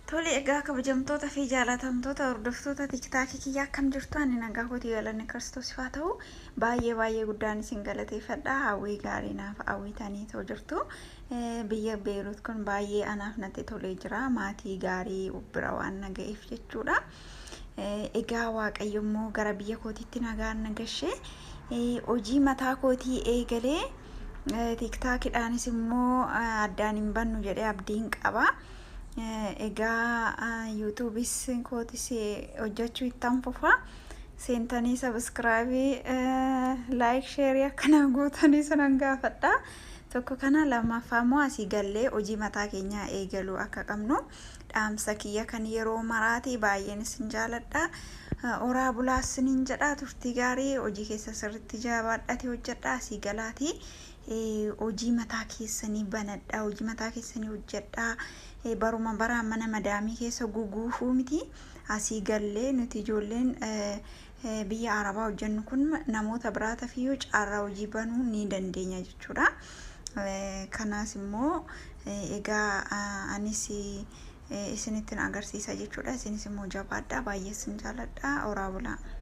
Tole egaa kabajamtoota fi jaalatamtoota hordoftoota tiktaakii kiyyaa akkam jirtu ani nagaa kooti galanni Kiristoos faa ta'u baay'ee guddaan isin galateeffadha hawwii gaarii naaf hawwitanii ta'u jirtu biyya Beerut kun baay'ee anaaf natti tolee jira maatii gaarii bira waan naga'eef jechuudha. Egaa waaqayyo immoo gara biyya kootiitti nagaan nagashee hojii mataa kootii eegalee tiktaakiidhaanis immoo addaan hin bannu jedhee abdiin qaba. Egaa YouTubeis kootis hojjechuu ittaan fufa seentanii subscribe like share akkana gootanii sanan gaafadha. Tokko kana lammaffaa immoo asii gallee hojii mataa keenyaa eegaluu akka qabnu dhaamsa kiyya kan yeroo maraati baay'een isin jaaladha. Oraa bulaasiniin jedha turtii gaarii hojii keessa sirriitti jabaadhati hojjedha asii galaati. Hojii mataa keessanii banadha hojii mataa keessanii hojjedha baruma baraan mana madaamii keessa guguufuu miti asii gallee nuti ijoolleen biyya arabaa hojjennu kun namoota biraatiif iyyuu carraa hojii banuu ni dandeenya jechuudha. Kanaas immoo egaa anis isinittiin agarsiisa jechuudha isinis immoo jabaadha baay'ee isin jaaladha oraa bulaa.